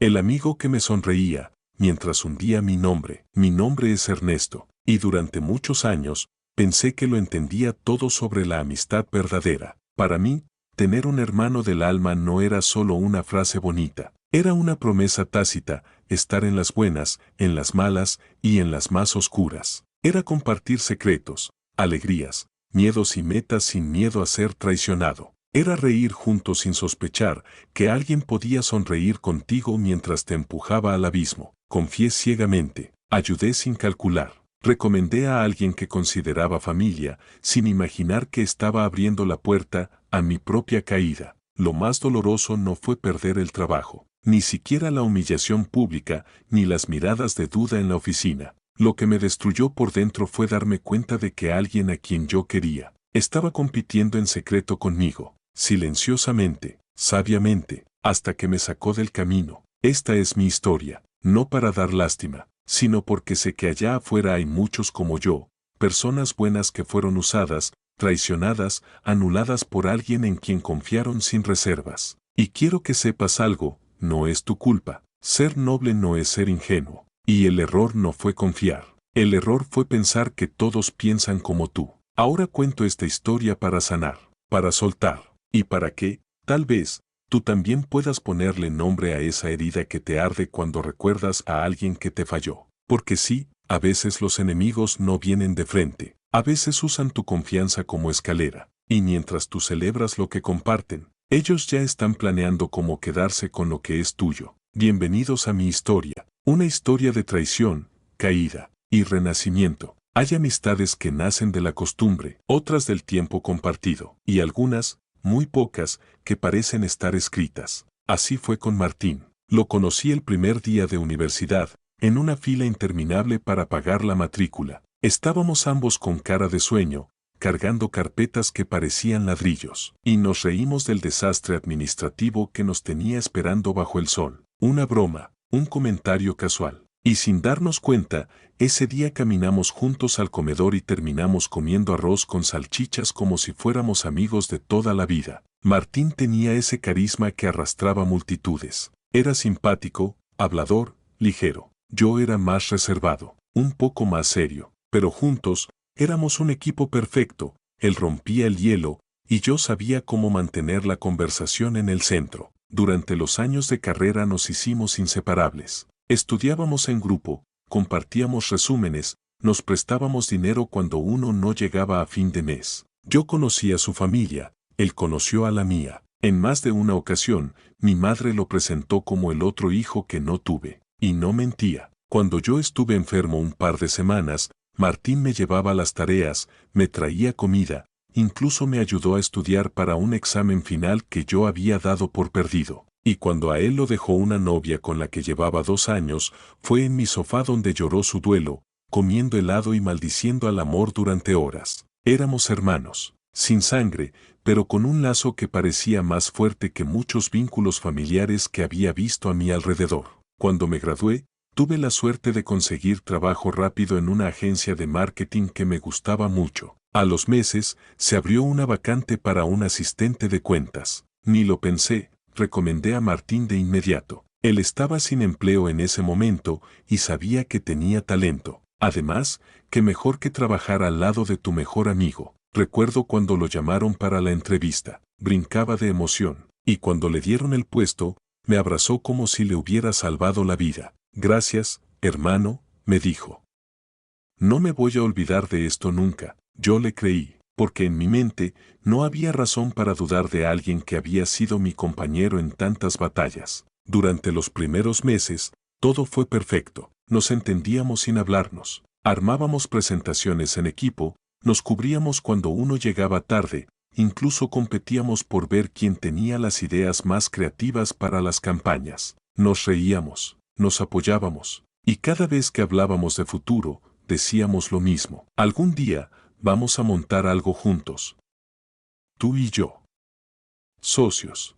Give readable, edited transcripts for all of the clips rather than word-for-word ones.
El amigo que me sonreía, mientras hundía mi nombre. Mi nombre es Ernesto, y durante muchos años, pensé que lo entendía todo sobre la amistad verdadera. Para mí, tener un hermano del alma no era solo una frase bonita, era una promesa tácita, estar en las buenas, en las malas y en las más oscuras. Era compartir secretos, alegrías, miedos y metas sin miedo a ser traicionado. Era reír juntos sin sospechar que alguien podía sonreír contigo mientras te empujaba al abismo. Confié ciegamente, ayudé sin calcular. Recomendé a alguien que consideraba familia, sin imaginar que estaba abriendo la puerta a mi propia caída. Lo más doloroso no fue perder el trabajo, ni siquiera la humillación pública, ni las miradas de duda en la oficina. Lo que me destruyó por dentro fue darme cuenta de que alguien a quien yo quería, estaba compitiendo en secreto conmigo, silenciosamente, sabiamente, hasta que me sacó del camino. Esta es mi historia, no para dar lástima, sino porque sé que allá afuera hay muchos como yo, personas buenas que fueron usadas, traicionadas, anuladas por alguien en quien confiaron sin reservas. Y quiero que sepas algo, no es tu culpa. Ser noble no es ser ingenuo. Y el error no fue confiar. El error fue pensar que todos piensan como tú. Ahora cuento esta historia para sanar, para soltar, y para que, tal vez, tú también puedas ponerle nombre a esa herida que te arde cuando recuerdas a alguien que te falló. Porque sí, a veces los enemigos no vienen de frente. A veces usan tu confianza como escalera, y mientras tú celebras lo que comparten, ellos ya están planeando cómo quedarse con lo que es tuyo. Bienvenidos a mi historia, una historia de traición, caída y renacimiento. Hay amistades que nacen de la costumbre, otras del tiempo compartido, y algunas, muy pocas, que parecen estar escritas. Así fue con Martín. Lo conocí el primer día de universidad, en una fila interminable para pagar la matrícula. Estábamos ambos con cara de sueño, cargando carpetas que parecían ladrillos, y nos reímos del desastre administrativo que nos tenía esperando bajo el sol. Una broma, un comentario casual. Y sin darnos cuenta, ese día caminamos juntos al comedor y terminamos comiendo arroz con salchichas como si fuéramos amigos de toda la vida. Martín tenía ese carisma que arrastraba multitudes. Era simpático, hablador, ligero. Yo era más reservado, un poco más serio, pero juntos, éramos un equipo perfecto. Él rompía el hielo, y yo sabía cómo mantener la conversación en el centro. Durante los años de carrera nos hicimos inseparables. Estudiábamos en grupo, compartíamos resúmenes, nos prestábamos dinero cuando uno no llegaba a fin de mes. Yo conocí a su familia, él conoció a la mía. En más de una ocasión, mi madre lo presentó como el otro hijo que no tuve. Y no mentía. Cuando yo estuve enfermo un par de semanas, Martín me llevaba las tareas, me traía comida, incluso me ayudó a estudiar para un examen final que yo había dado por perdido. Y cuando a él lo dejó una novia con la que llevaba 2 años, fue en mi sofá donde lloró su duelo, comiendo helado y maldiciendo al amor durante horas. Éramos hermanos, sin sangre, pero con un lazo que parecía más fuerte que muchos vínculos familiares que había visto a mi alrededor. Cuando me gradué, tuve la suerte de conseguir trabajo rápido en una agencia de marketing que me gustaba mucho. A los meses, se abrió una vacante para un asistente de cuentas. Ni lo pensé, recomendé a Martín de inmediato. Él estaba sin empleo en ese momento y sabía que tenía talento. Además, qué mejor que trabajar al lado de tu mejor amigo. Recuerdo cuando lo llamaron para la entrevista. Brincaba de emoción. Y cuando le dieron el puesto, me abrazó como si le hubiera salvado la vida. Gracias, hermano, me dijo. No me voy a olvidar de esto nunca. Yo le creí, porque en mi mente no había razón para dudar de alguien que había sido mi compañero en tantas batallas. Durante los primeros meses, todo fue perfecto. Nos entendíamos sin hablarnos. Armábamos presentaciones en equipo, nos cubríamos cuando uno llegaba tarde, incluso competíamos por ver quién tenía las ideas más creativas para las campañas. Nos reíamos, nos apoyábamos, y cada vez que hablábamos de futuro, decíamos lo mismo. Algún día, vamos a montar algo juntos. Tú y yo. Socios.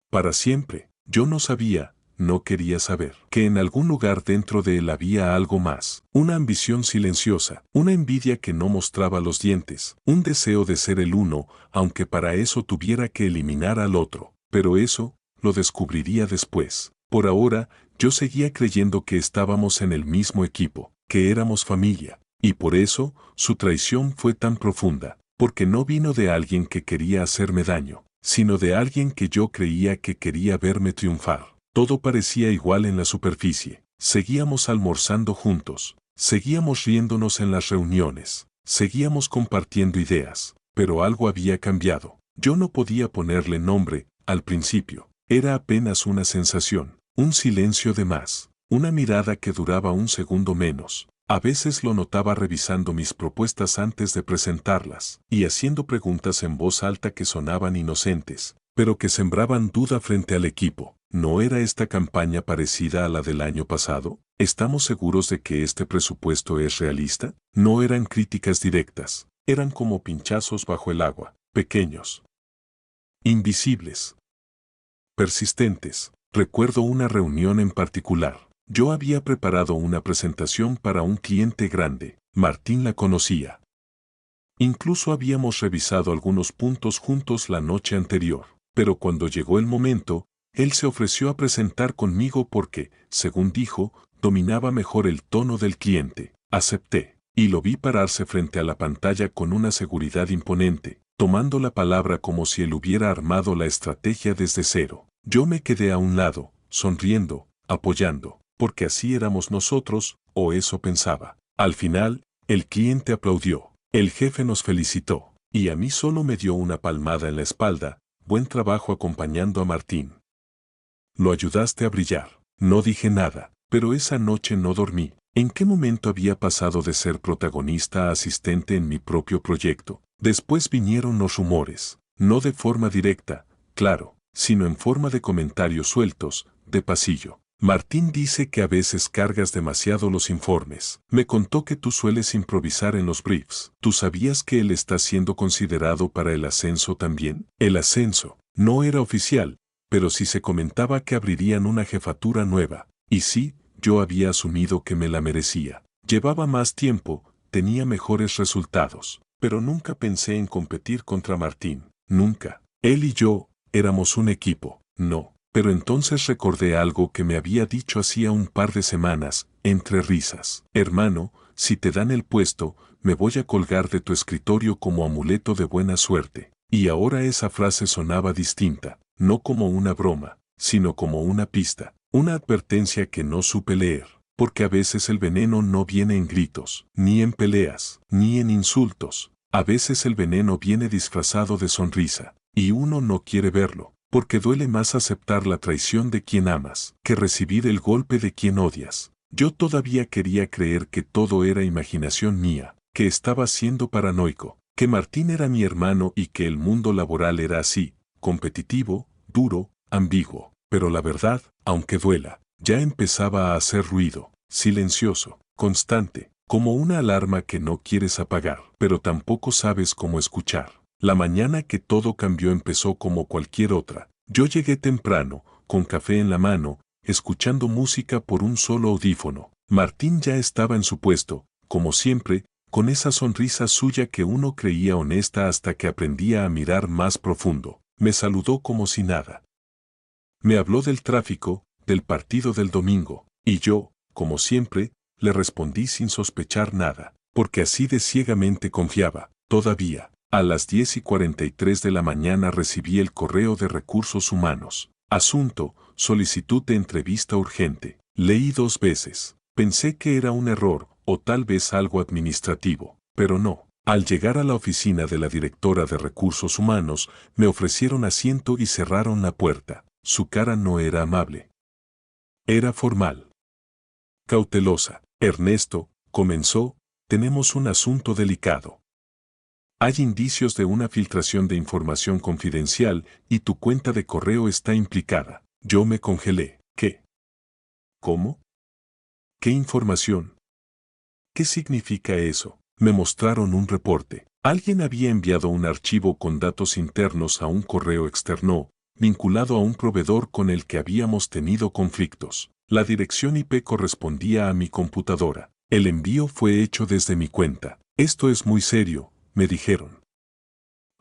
Para siempre. Yo no sabía, no quería saber, que en algún lugar dentro de él había algo más. Una ambición silenciosa, una envidia que no mostraba los dientes, un deseo de ser el uno, aunque para eso tuviera que eliminar al otro. Pero eso, lo descubriría después. Por ahora, yo seguía creyendo que estábamos en el mismo equipo, que éramos familia, y por eso, su traición fue tan profunda, porque no vino de alguien que quería hacerme daño, sino de alguien que yo creía que quería verme triunfar. Todo parecía igual en la superficie. Seguíamos almorzando juntos, seguíamos riéndonos en las reuniones, seguíamos compartiendo ideas, pero algo había cambiado. Yo no podía ponerle nombre, al principio. Era apenas una sensación, un silencio de más, una mirada que duraba un segundo menos. A veces lo notaba revisando mis propuestas antes de presentarlas, y haciendo preguntas en voz alta que sonaban inocentes, pero que sembraban duda frente al equipo. ¿No era esta campaña parecida a la del año pasado? ¿Estamos seguros de que este presupuesto es realista? No eran críticas directas, eran como pinchazos bajo el agua, pequeños, invisibles, persistentes. Recuerdo una reunión en particular. Yo había preparado una presentación para un cliente grande. Martín la conocía. Incluso habíamos revisado algunos puntos juntos la noche anterior. Pero cuando llegó el momento, él se ofreció a presentar conmigo porque, según dijo, dominaba mejor el tono del cliente. Acepté, y lo vi pararse frente a la pantalla con una seguridad imponente, tomando la palabra como si él hubiera armado la estrategia desde cero. Yo me quedé a un lado, sonriendo, apoyando, porque así éramos nosotros, o eso pensaba. Al final, el cliente aplaudió, el jefe nos felicitó, y a mí solo me dio una palmada en la espalda. Buen trabajo acompañando a Martín. Lo ayudaste a brillar. No dije nada, pero esa noche no dormí. ¿En qué momento había pasado de ser protagonista a asistente en mi propio proyecto? Después vinieron los rumores, no de forma directa, claro, sino en forma de comentarios sueltos, de pasillo. Martín dice que a veces cargas demasiado los informes. Me contó que tú sueles improvisar en los briefs. ¿Tú sabías que él está siendo considerado para el ascenso también? El ascenso no era oficial, pero sí se comentaba que abrirían una jefatura nueva. Y sí, yo había asumido que me la merecía. Llevaba más tiempo, tenía mejores resultados, pero nunca pensé en competir contra Martín. Nunca. Él y yo éramos un equipo. No. Pero entonces recordé algo que me había dicho hacía un par de semanas, entre risas. Hermano, si te dan el puesto, me voy a colgar de tu escritorio como amuleto de buena suerte. Y ahora esa frase sonaba distinta, no como una broma, sino como una pista, una advertencia que no supe leer. Porque a veces el veneno no viene en gritos, ni en peleas, ni en insultos. A veces el veneno viene disfrazado de sonrisa, y uno no quiere verlo. Porque duele más aceptar la traición de quien amas que recibir el golpe de quien odias. Yo todavía quería creer que todo era imaginación mía, que estaba siendo paranoico, que Martín era mi hermano y que el mundo laboral era así, competitivo, duro, ambiguo. Pero la verdad, aunque duela, ya empezaba a hacer ruido, silencioso, constante, como una alarma que no quieres apagar, pero tampoco sabes cómo escuchar. La mañana que todo cambió empezó como cualquier otra. Yo llegué temprano, con café en la mano, escuchando música por un solo audífono. Martín ya estaba en su puesto, como siempre, con esa sonrisa suya que uno creía honesta hasta que aprendía a mirar más profundo. Me saludó como si nada. Me habló del tráfico, del partido del domingo, y yo, como siempre, le respondí sin sospechar nada, porque así de ciegamente confiaba, todavía. A las 10:43 de la mañana recibí el correo de Recursos Humanos. Asunto, solicitud de entrevista urgente. Leí 2 veces. Pensé que era un error, o tal vez algo administrativo, pero no. Al llegar a la oficina de la directora de Recursos Humanos, me ofrecieron asiento y cerraron la puerta. Su cara no era amable. Era formal. Cautelosa. Ernesto, comenzó, tenemos un asunto delicado. Hay indicios de una filtración de información confidencial y tu cuenta de correo está implicada. Yo me congelé. ¿Qué? ¿Cómo? ¿Qué información? ¿Qué significa eso? Me mostraron un reporte. Alguien había enviado un archivo con datos internos a un correo externo, vinculado a un proveedor con el que habíamos tenido conflictos. La dirección IP correspondía a mi computadora. El envío fue hecho desde mi cuenta. Esto es muy serio, me dijeron.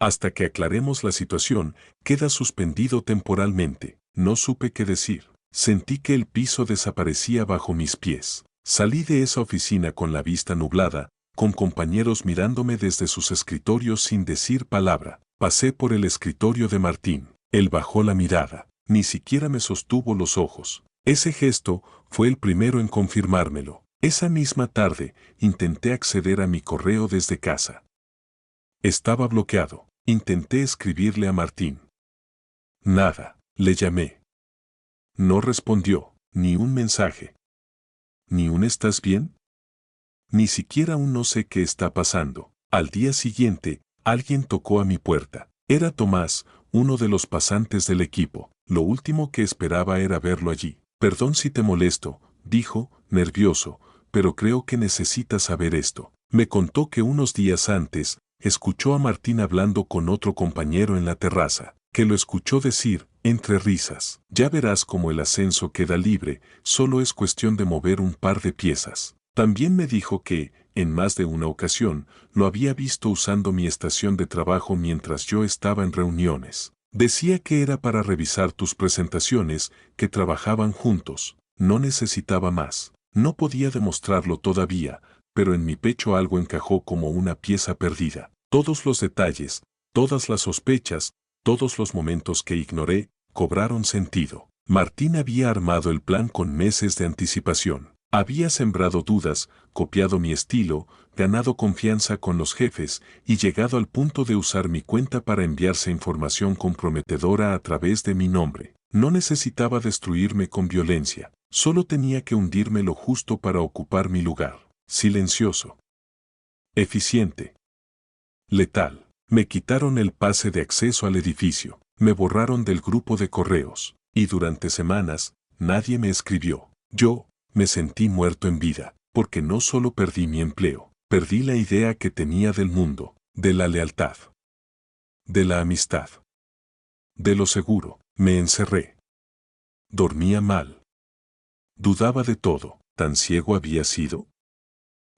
Hasta que aclaremos la situación, queda suspendido temporalmente. No supe qué decir. Sentí que el piso desaparecía bajo mis pies. Salí de esa oficina con la vista nublada, con compañeros mirándome desde sus escritorios sin decir palabra. Pasé por el escritorio de Martín. Él bajó la mirada. Ni siquiera me sostuvo los ojos. Ese gesto fue el primero en confirmármelo. Esa misma tarde, intenté acceder a mi correo desde casa. Estaba bloqueado. Intenté escribirle a Martín. Nada. Le llamé. No respondió, ni un mensaje. Ni un ¿estás bien? Ni siquiera un no sé qué está pasando. Al día siguiente, alguien tocó a mi puerta. Era Tomás, uno de los pasantes del equipo. Lo último que esperaba era verlo allí. Perdón si te molesto, dijo, nervioso, pero creo que necesitas saber esto. Me contó que unos días antes, escuchó a Martín hablando con otro compañero en la terraza, que lo escuchó decir, entre risas, ya verás cómo el ascenso queda libre, solo es cuestión de mover un par de piezas. También me dijo que, en más de una ocasión, lo había visto usando mi estación de trabajo mientras yo estaba en reuniones. Decía que era para revisar tus presentaciones, que trabajaban juntos. No necesitaba más. No podía demostrarlo todavía, pero en mi pecho algo encajó como una pieza perdida. Todos los detalles, todas las sospechas, todos los momentos que ignoré, cobraron sentido. Martín había armado el plan con meses de anticipación. Había sembrado dudas, copiado mi estilo, ganado confianza con los jefes y llegado al punto de usar mi cuenta para enviarse información comprometedora a través de mi nombre. No necesitaba destruirme con violencia, solo tenía que hundirme lo justo para ocupar mi lugar. Silencioso. Eficiente. Letal. Me quitaron el pase de acceso al edificio, me borraron del grupo de correos, y durante semanas, nadie me escribió. Yo me sentí muerto en vida, porque no solo perdí mi empleo, perdí la idea que tenía del mundo, de la lealtad, de la amistad, de lo seguro. Me encerré. Dormía mal. Dudaba de todo. ¿Tan ciego había sido?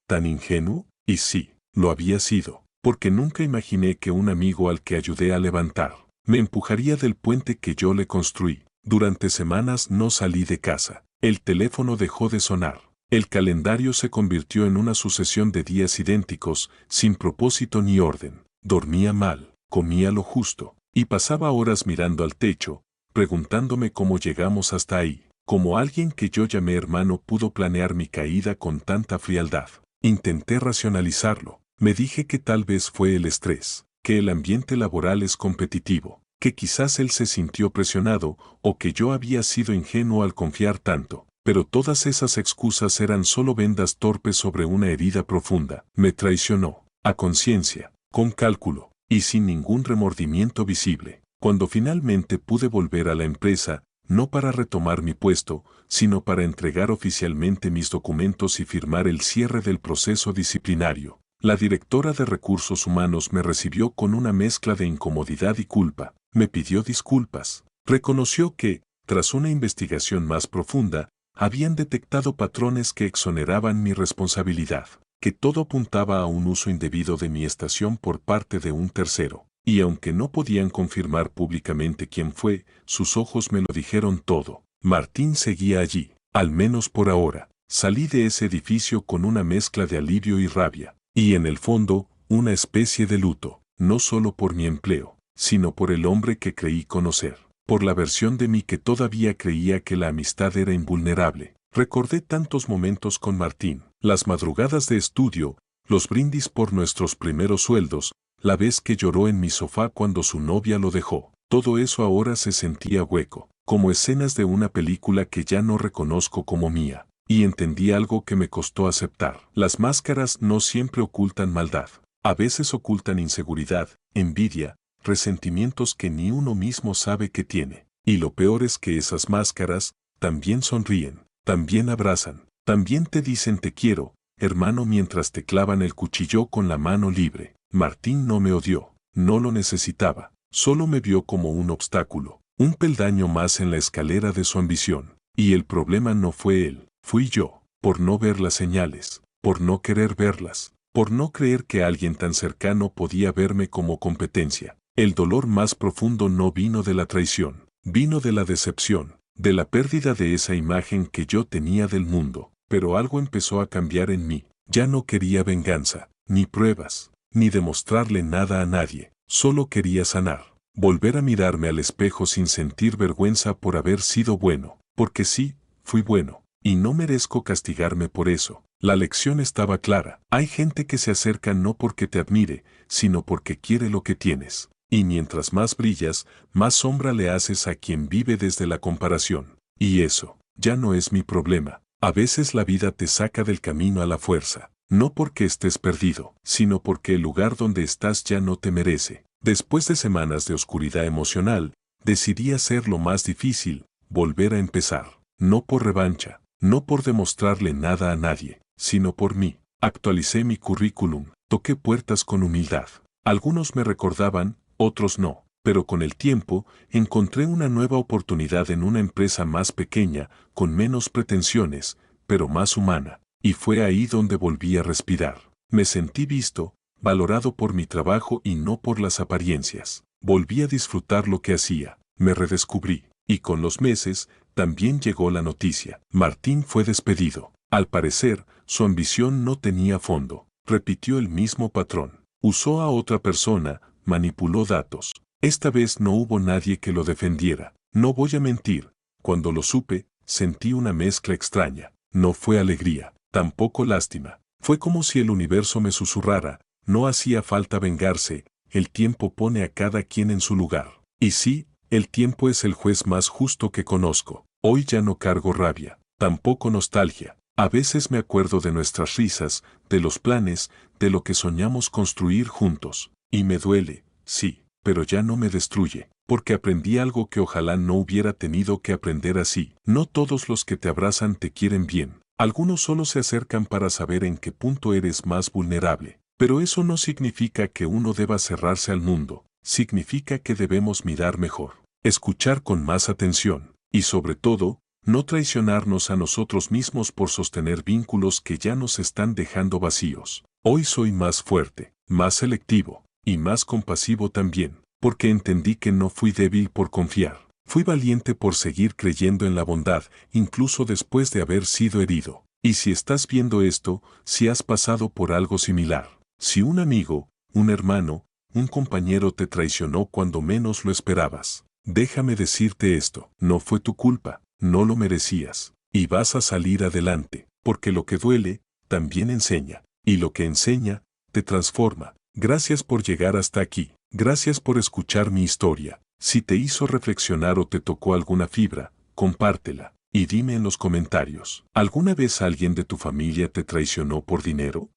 ¿Tan ingenuo? Y sí, lo había sido, porque nunca imaginé que un amigo al que ayudé a levantar, me empujaría del puente que yo le construí. Durante semanas no salí de casa. El teléfono dejó de sonar. El calendario se convirtió en una sucesión de días idénticos, sin propósito ni orden. Dormía mal, comía lo justo, y pasaba horas mirando al techo, preguntándome cómo llegamos hasta ahí. Como alguien que yo llamé hermano pudo planear mi caída con tanta frialdad. Intenté racionalizarlo. Me dije que tal vez fue el estrés, que el ambiente laboral es competitivo, que quizás él se sintió presionado o que yo había sido ingenuo al confiar tanto. Pero todas esas excusas eran solo vendas torpes sobre una herida profunda. Me traicionó, a conciencia, con cálculo, y sin ningún remordimiento visible. Cuando finalmente pude volver a la empresa, no para retomar mi puesto, sino para entregar oficialmente mis documentos y firmar el cierre del proceso disciplinario, la directora de Recursos Humanos me recibió con una mezcla de incomodidad y culpa. Me pidió disculpas. Reconoció que, tras una investigación más profunda, habían detectado patrones que exoneraban mi responsabilidad, que todo apuntaba a un uso indebido de mi estación por parte de un tercero. Y aunque no podían confirmar públicamente quién fue, sus ojos me lo dijeron todo. Martín seguía allí, al menos por ahora. Salí de ese edificio con una mezcla de alivio y rabia, y en el fondo, una especie de luto, no solo por mi empleo, sino por el hombre que creí conocer, por la versión de mí que todavía creía que la amistad era invulnerable. Recordé tantos momentos con Martín, las madrugadas de estudio, los brindis por nuestros primeros sueldos, la vez que lloró en mi sofá cuando su novia lo dejó. Todo eso ahora se sentía hueco, como escenas de una película que ya no reconozco como mía. Y entendí algo que me costó aceptar. Las máscaras no siempre ocultan maldad. A veces ocultan inseguridad, envidia, resentimientos que ni uno mismo sabe que tiene. Y lo peor es que esas máscaras también sonríen, también abrazan, también te dicen te quiero, hermano, mientras te clavan el cuchillo con la mano libre. Martín no me odió, no lo necesitaba, solo me vio como un obstáculo, un peldaño más en la escalera de su ambición. Y el problema no fue él, fui yo, por no ver las señales, por no querer verlas, por no creer que alguien tan cercano podía verme como competencia. El dolor más profundo no vino de la traición, vino de la decepción, de la pérdida de esa imagen que yo tenía del mundo. Pero algo empezó a cambiar en mí. Ya no quería venganza, ni pruebas, ni demostrarle nada a nadie. Solo quería sanar. Volver a mirarme al espejo sin sentir vergüenza por haber sido bueno. Porque sí, fui bueno. Y no merezco castigarme por eso. La lección estaba clara. Hay gente que se acerca no porque te admire, sino porque quiere lo que tienes. Y mientras más brillas, más sombra le haces a quien vive desde la comparación. Y eso, ya no es mi problema. A veces la vida te saca del camino a la fuerza. No porque estés perdido, sino porque el lugar donde estás ya no te merece. Después de semanas de oscuridad emocional, decidí hacer lo más difícil, volver a empezar. No por revancha, no por demostrarle nada a nadie, sino por mí. Actualicé mi currículum, toqué puertas con humildad. Algunos me recordaban, otros no, pero con el tiempo encontré una nueva oportunidad en una empresa más pequeña, con menos pretensiones, pero más humana, y fue ahí donde volví a respirar. Me sentí visto, valorado por mi trabajo y no por las apariencias. Volví a disfrutar lo que hacía, me redescubrí, y con los meses, también llegó la noticia. Martín fue despedido. Al parecer, su ambición no tenía fondo. Repitió el mismo patrón. Usó a otra persona, manipuló datos. Esta vez no hubo nadie que lo defendiera. No voy a mentir, cuando lo supe, sentí una mezcla extraña. No fue alegría, tampoco lástima. Fue como si el universo me susurrara, no hacía falta vengarse, el tiempo pone a cada quien en su lugar. Y sí, el tiempo es el juez más justo que conozco. Hoy ya no cargo rabia, tampoco nostalgia. A veces me acuerdo de nuestras risas, de los planes, de lo que soñamos construir juntos. Y me duele, sí, pero ya no me destruye, porque aprendí algo que ojalá no hubiera tenido que aprender así. No todos los que te abrazan te quieren bien. Algunos solo se acercan para saber en qué punto eres más vulnerable. Pero eso no significa que uno deba cerrarse al mundo. Significa que debemos mirar mejor, escuchar con más atención, y sobre todo, no traicionarnos a nosotros mismos por sostener vínculos que ya nos están dejando vacíos. Hoy soy más fuerte, más selectivo, y más compasivo también, porque entendí que no fui débil por confiar. Fui valiente por seguir creyendo en la bondad, incluso después de haber sido herido. Y si estás viendo esto, si has pasado por algo similar, si un amigo, un hermano, un compañero te traicionó cuando menos lo esperabas, déjame decirte esto, no fue tu culpa, no lo merecías, y vas a salir adelante, porque lo que duele, también enseña, y lo que enseña, te transforma. Gracias por llegar hasta aquí, gracias por escuchar mi historia. Si te hizo reflexionar o te tocó alguna fibra, compártela, y dime en los comentarios, ¿alguna vez alguien de tu familia te traicionó por dinero?